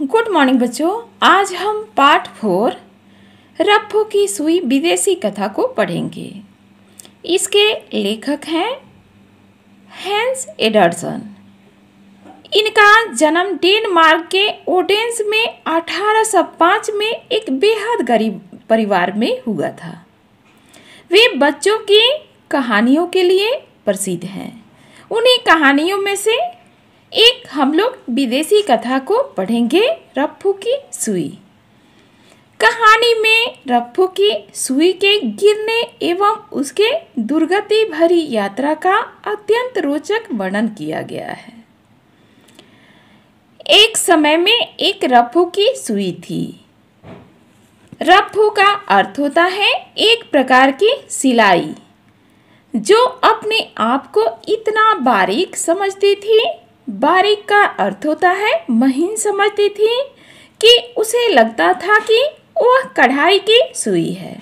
Good morning बच्चों। आज हम पाठ 4 रफ्फू की सुई विदेशी कथा को पढ़ेंगे। इसके लेखक हैं हैंस एंडरसन। इनका जन्म डेनमार्क के ओडेंस में 1805 में एक बेहद गरीब परिवार में हुआ था। वे बच्चों की कहानियों के लिए प्रसिद्ध हैं। उन्हीं कहानियों में से एक हम लोग विदेशी कथा को पढ़ेंगे, रफ्फू की सुई। कहानी में रफ्फू की सुई के गिरने एवं उसके दुर्गति भरी यात्रा का अत्यंत रोचक वर्णन किया गया है। एक समय में एक रफ्फू की सुई थी। रफ्फू का अर्थ होता है एक प्रकार की सिलाई, जो अपने आप को इतना बारीक समझती थी। बारीक का अर्थ होता है महीन समझती थी कि उसे लगता था कि वह कढ़ाई की सुई है।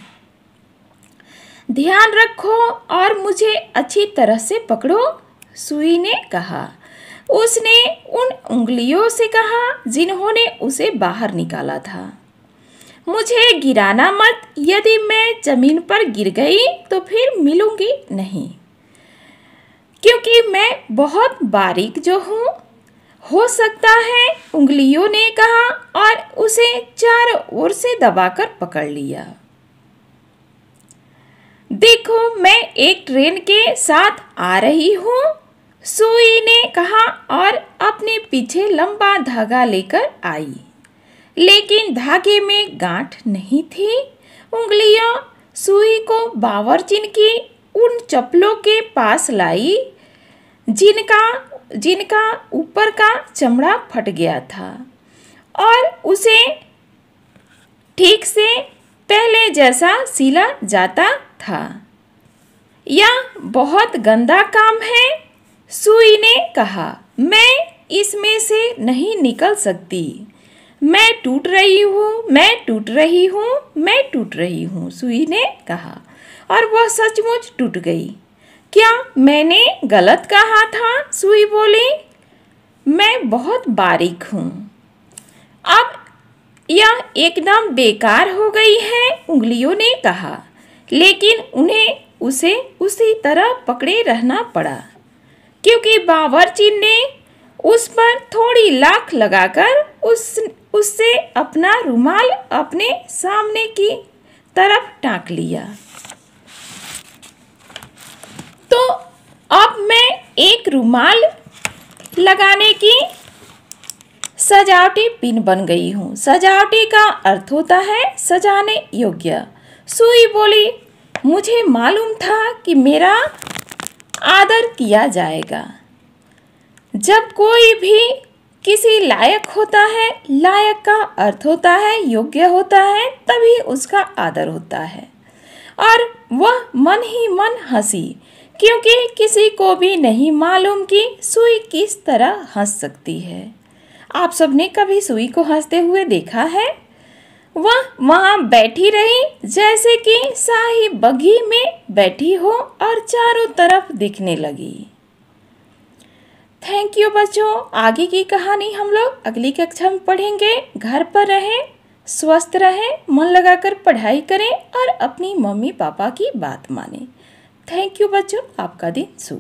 ध्यान रखो और मुझे अच्छी तरह से पकड़ो, सुई ने कहा। उसने उन उंगलियों से कहा जिन्होंने उसे बाहर निकाला था। मुझे गिराना मत, यदि मैं जमीन पर गिर गई तो फिर मिलूंगी नहीं, क्योंकि मैं बहुत बारीक जो हूँ। हो सकता है, उंगलियों ने कहा और उसे चारों ओर से दबाकर पकड़ लिया। देखो, मैं एक ट्रेन के साथ आ रही हूँ, सुई ने कहा और अपने पीछे लंबा धागा लेकर आई। लेकिन धागे में गांठ नहीं थी। उंगलियां सुई को बावर्चिन की उन चप्पलों के पास लाई जिनका ऊपर का चमड़ा फट गया था और उसे ठीक से पहले जैसा सिला जाता था। यह बहुत गंदा काम है, सुई ने कहा। मैं इसमें से नहीं निकल सकती। मैं टूट रही हूँ, मैं टूट रही हूँ, मैं टूट रही हूँ, सुई ने कहा। और वह सचमुच टूट गई। क्या मैंने गलत कहा था? सुई बोली। मैं बहुत बारीक हूँ। अब यह एकदम बेकार हो गई है, उंगलियों ने कहा। लेकिन उन्हें उसे उसी तरह पकड़े रहना पड़ा, क्योंकि बावर्ची ने उस पर थोड़ी लाख लगाकर उससे अपना रुमाल अपने सामने की तरफ टाँक लिया। तो अब मैं एक रुमाल लगाने की सजावटी पिन बन गई हूँ। सजावटी का अर्थ होता है सजाने योग्य। सुई बोली, मुझे मालूम था कि मेरा आदर किया जाएगा। जब कोई भी किसी लायक होता है, लायक का अर्थ होता है योग्य होता है, तभी उसका आदर होता है। और वह मन ही मन हंसी, क्योंकि किसी को भी नहीं मालूम कि सुई किस तरह हंस सकती है। आप सबने कभी सुई को हंसते हुए देखा है? वह वहाँ बैठी रही जैसे कि शाही बग्घी में बैठी हो और चारों तरफ दिखने लगी। थैंक यू बच्चों। आगे की कहानी हम लोग अगली कक्षा में पढ़ेंगे। घर पर रहें, स्वस्थ रहें, मन लगाकर पढ़ाई करें और अपनी मम्मी पापा की बात मानें। थैंक यू बच्चों। आपका दिन शुभ।